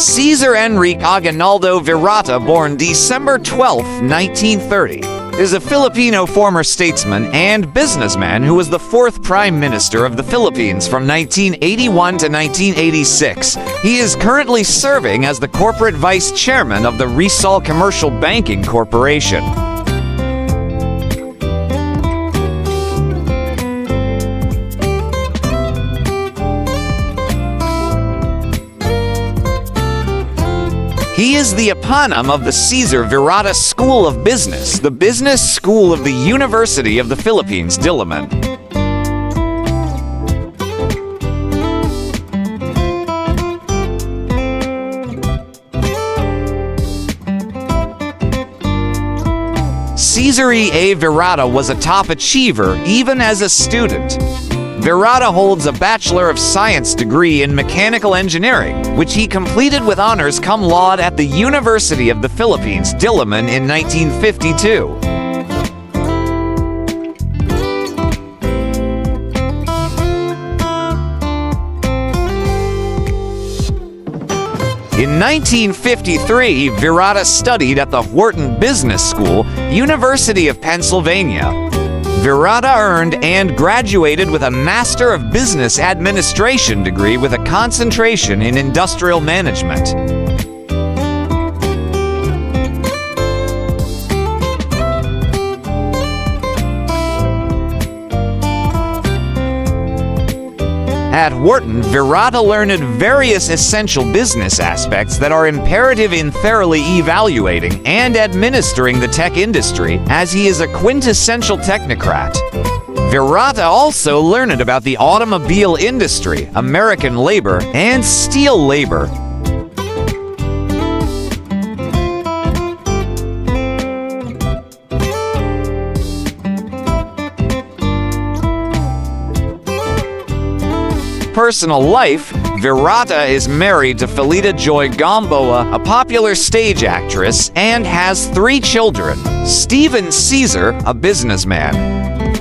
Cesar Enrique Aguinaldo Virata, born December 12, 1930, is a Filipino former statesman and businessman who was the fourth Prime Minister of the Philippines from 1981 to 1986. He is currently serving as the corporate vice chairman of the Rizal Commercial Banking Corporation. He is the eponym of the Cesar Virata School of Business, the business school of the University of the Philippines, Diliman. Cesar E. Virata was a top achiever even as a student. Virata holds a Bachelor of Science degree in Mechanical Engineering, which he completed with honors cum laude at the University of the Philippines, Diliman in 1952. In 1953, Virata studied at the Wharton Business School, University of Pennsylvania. Virata earned and graduated with a Master of Business Administration degree with a concentration in industrial management. At Wharton, Virata learned various essential business aspects that are imperative in thoroughly evaluating and administering the tech industry, as he is a quintessential technocrat. Virata also learned about the automobile industry, American labor, and steel labor. Personal life, Virata is married to Felita Joy Gamboa, a popular stage actress, and has 3 children: Stephen Cesar, a businessman;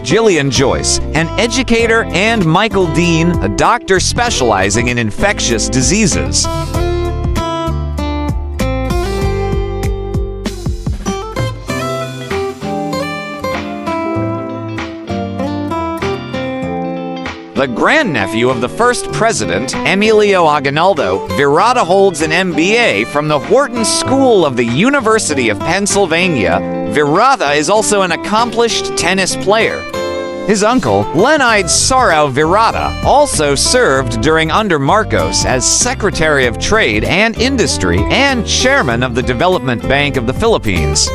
Jillian Joyce, an educator; and Michael Dean, a doctor specializing in infectious diseases. The grandnephew of the first president, Emilio Aguinaldo, Virata holds an MBA from the Wharton School of the University of Pennsylvania. Virata is also an accomplished tennis player. His uncle, Leonid Sarao Virata, also served during under Marcos as Secretary of Trade and Industry and Chairman of the Development Bank of the Philippines.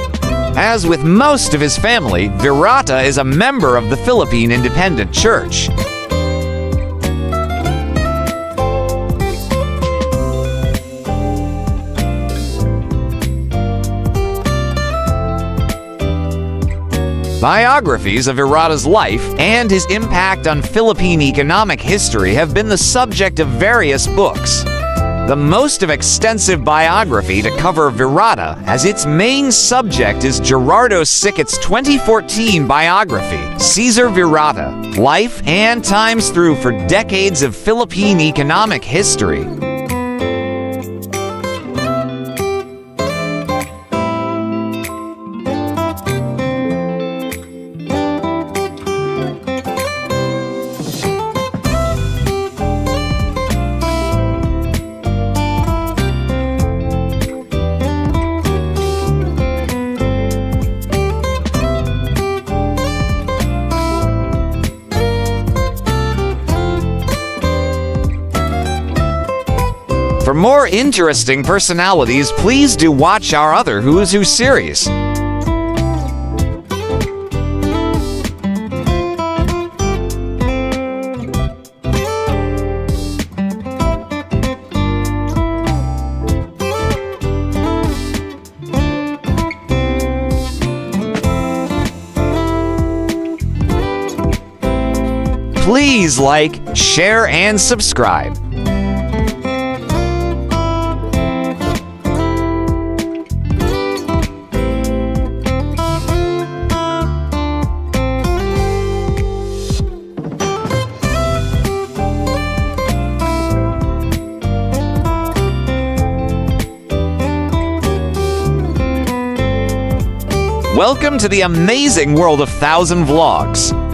As with most of his family, Virata is a member of the Philippine Independent Church. Biographies of Virata's life and his impact on Philippine economic history have been the subject of various books. The most extensive biography to cover Virata as its main subject is Gerardo Sicat's 2014 biography, Cesar Virata: Life and Times Through for Decades of Philippine Economic History. For more interesting personalities, please do watch our other Who's Who series. Please like, share, and subscribe. Welcome to the amazing world of 1000 Vlogs.